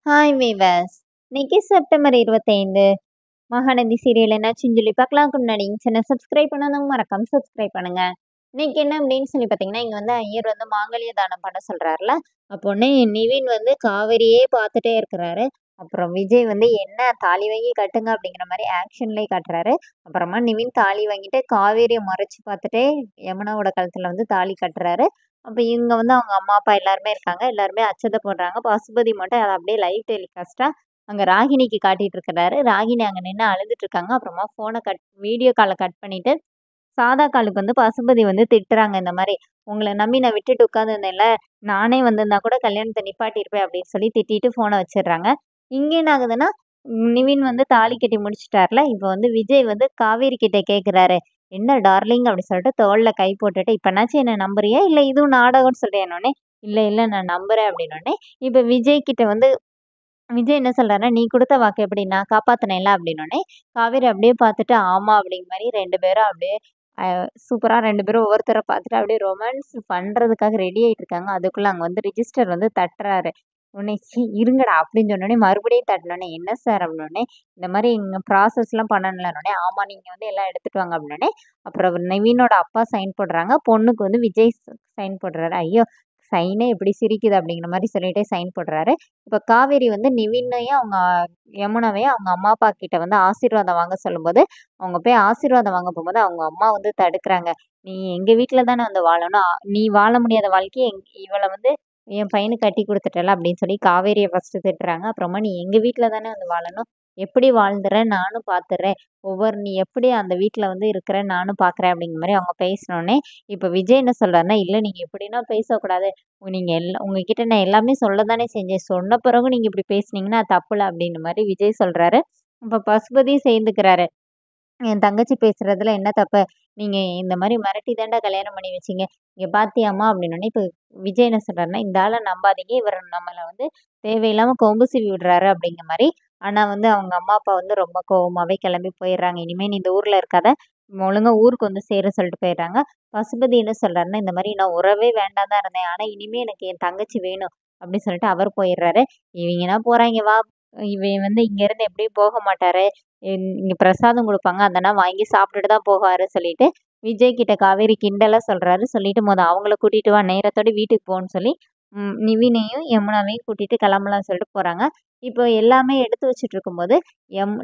Hi viewers. இன்னைக்கு September 25 Mahanadi serial என்னாச்சுன்னு சொல்லி பார்க்கலாம்க்கு முன்னாடி சேனல் சப்ஸ்கிரைப் பண்ணாதவங்க மறக்காம சப்ஸ்கிரைப் பண்ணுங்க. இன்னைக்கு என்ன அப்படின்னு சொல்லி பார்த்தீங்கன்னா, இங்க வந்து ஐயர் வந்து மாங்கல்ய தானம் பண்ண சொல்றாருல. அப்போ உடனே நிவின் வந்து காவேரியே பார்த்துட்டே இருக்கிறாரு. அப்புறம் விஜய் வந்து என்ன தாலி வாங்கி கட்டுங்க அப்படிங்கிற மாதிரி ஆக்ஷன்லேயே காட்டுறாரு. அப்புறமா நிவின் தாலி வாங்கிட்டு காவேரியை மறைச்சு பார்த்துட்டே யமுனாவோட கழுத்துல வந்து தாலி கட்டுறாரு. அப்ப இவங்க வந்து அவங்க அம்மா, அப்பா எல்லாருமே இருக்காங்க. எல்லாருமே அச்சத போடுறாங்க. பசுபதி மட்டும் அத அப்படியே லைவ் டெலிகாஸ்ட்டா அங்க ராகினிக்கு காட்டிட்டு இருக்கிறாரு. ராகினி அங்க நின்னு அழுதுட்டு இருக்காங்க. அப்புறமா வீடியோ கால கட் பண்ணிட்டு, சாதா காலுக்கு வந்து பசுபதி வந்து திட்டுறாங்க. இந்த மாரி, "உங்கள நம்பி நான் விட்டுட்டு உட்காந்துருந்தேன்ல, நானே வந்திருந்தா கூட கல்யாணத்த நிப்பாட்டியிருப்பேன்" அப்படின்னு சொல்லி திட்டிட்டு ஃபோன வச்சுடுறாங்க. இங்க என்ன ஆகுதுன்னா, நிவின் வந்து தாலி கட்டி முடிச்சுட்டார்ல. இப்ப வந்து விஜய் வந்து காவேரி கிட்ட கேட்கிறாரு. "என்ன டார்லிங்" அப்படி சொல்லிட்டு தோள்ல கை போட்டுட்டு, "இப்பனாச்சும் என்ன நம்புறியா? இல்ல இதுவும் நாடகம்னு சொல்றியான்னோனே?" "இல்ல, இல்ல நான் நம்புறேன்" அப்படின்னோனே, இப்ப விஜய் கிட்ட வந்து விஜய் என்ன சொல்றாருன்னா, "நீ குடுத்த வாக்க எப்படி நான் காப்பாத்துனேன்ல" அப்படின்னோனே, காவேரி அப்படியே பார்த்துட்டு, ஆமா அப்படிங்கிற மாரி 2 பேரும் அப்படியே அ சூப்பரா 2 பேரும் ஒவ்வொருத்தர பார்த்துட்டு அப்படியே ரொமான்ஸ் பண்றதுக்காக ரெடி ஆயிட்டு இருக்காங்க. அதுக்குள்ள அங்க வந்து ரிஜிஸ்டர் வந்து தட்டுறாரு. உடனே "ச்சீ இருங்கடா" அப்படின்னு சொன்னோனே, மறுபடியும் தட்டுனோனே, "என்ன சார்?" அப்படின்னோனே, "இந்த மாரி இங்க ப்ராசஸ்லாம் பண்ணணும்லன்னோனே", "ஆமா நீங்க வந்து எல்லாம் எடுத்துட்டு வாங்க" அப்படின்னோனே, அப்புறம் நிவினோட அப்பா சைன் போடுறாங்க. பொண்ணுக்கு வந்து விஜய் சைன் போடுறாரு. ஐயோ! சைனே இப்படி சிரிக்குது அப்படிங்கிற மாரி சொல்லிட்டே சைன் போடுறாரு. இப்ப காவேரி வந்து நிவினையும், அவங்க யமுனாவையும் அவங்க அம்மா, அப்பா கிட்ட வந்து ஆசீர்வாதம் வாங்க சொல்லும்போது, அவங்க போய் ஆசீர்வாதம் வாங்க போம்போது, அவங்க அம்மா வந்து தடுக்குறாங்க. "நீ எங்க வீட்ல தானே வந்து வாழணும். நீ வாழ முடியாத வாழ்க்கைய இவள வந்து என் பையனுக்கு கட்டி குடுத்துட்டல்ல" அப்படின்னு சொல்லி காவேரிய ஃபர்ஸ்ட்டு திட்டுறாங்க. அப்புறமா, "நீ எங்க வீட்ல தானே வந்து வாழணும். எப்படி வாழ்ந்துற நானும் பார்த்துர்றேன். நீ எப்படி அந்த வீட்ல வந்து இருக்கிற நானும் பார்க்குறேன்" அப்படிங்கிற மாரி அவங்க பேசினோனே, இப்ப விஜய் என்ன சொல்றாருன்னா, "இல்ல நீங்க இப்படிலாம் பேசக்கூடாது. நீங்க உங்ககிட்ட நான் எல்லாமே சொல்ல தானே செஞ்சேன். சொன்ன பிறகும் நீங்க இப்படி பேசுனீங்கன்னா அது தப்புல" அப்படின்ற மாரி விஜய் சொல்றாரு. அப்ப பசுபதியும் சேர்ந்துக்கிறாரு. "என் தங்கச்சி பேசுறதுல என்ன தப்பு? நீங்க இந்த மாரி மிரட்டி தான்டா கல்யாணம் பண்ணி வச்சீங்க. இங்க பாத்தியாம்மா" அப்படின்னோனே, இப்ப விஜய் என்ன சொல்றாருன்னா, "இந்த ஆள நம்பாதீங்க. இவரு நம்மள வந்து தேவையில்லாம கொம்பு சீவி விடுறாரு" அப்படிங்கிற மாரி. ஆனா வந்து அவங்க அம்மா, அப்பா வந்து ரொம்ப கோவமாவே கிளம்பி போயிடுறாங்க. "இனிமே நீ இந்த ஊர்ல இருக்காத. ஒழுங்கா ஊருக்கு வந்து சேர" சொல்லிட்டு போயிடுறாங்க. பசுபதி என்ன சொல்றாருன்னா, "இந்த மாரி நான் உறவே வேண்டாம் தான் இருந்தேன். ஆனா இனிமே எனக்கு என் தங்கச்சி வேணும்" அப்படின்னு சொல்லிட்டு அவர் போயிடுறாரு. இவங்கன்னா போறாய்ங்க, "வா இவன் வந்து இங்கேருந்து எப்படியும் போக மாட்டாரு. இங்க பிரசாதம் குடுப்பாங்க. அதெல்லாம் வாங்கி சாப்பிட்டுட்டு தான் போவாரு" சொல்லிட்டு, விஜய் கிட்ட காவேரி கிண்டலா சொல்றாரு. சொல்லிட்டு, அவங்கள கூட்டிட்டு வா நேரத்தோட வீட்டுக்கு போன்னு" சொல்லி, நிவினையும், யமுனாவையும் கூட்டிட்டு கிளம்பலாம்னு சொல்லிட்டு போறாங்க. இப்போ எல்லாமே எடுத்து வச்சுட்டு இருக்கும்போது,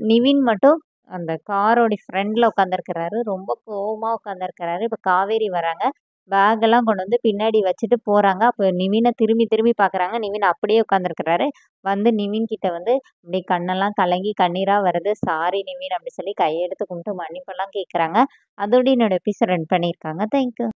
நிவின் மட்டும் அந்த காரோட ஃப்ரண்ட்ல உட்காந்துருக்கிறாரு. ரொம்ப கோவமா உட்காந்துருக்கிறாரு. இப்ப காவேரி வராங்க. பேக்கெல்லாம் கொண்டு வந்து பின்னாடி வச்சுட்டு போறாங்க. அப்ப நிவின திரும்பி திரும்பி பார்க்குறாங்க. நிவின் அப்படியே உட்காந்துருக்கிறாரு. வந்து நிவின் கிட்ட வந்து அப்படியே கண்ணெல்லாம் கலங்கி கண்ணீரா வருது. "சாரி நிவின்" அப்படி சொல்லி கையெடுத்து கும்பிட்டு மன்னிப்பெல்லாம் கேட்குறாங்க. அதோட என்னோட எபிசோட் ரன் பண்ணியிருக்காங்க. Thank you.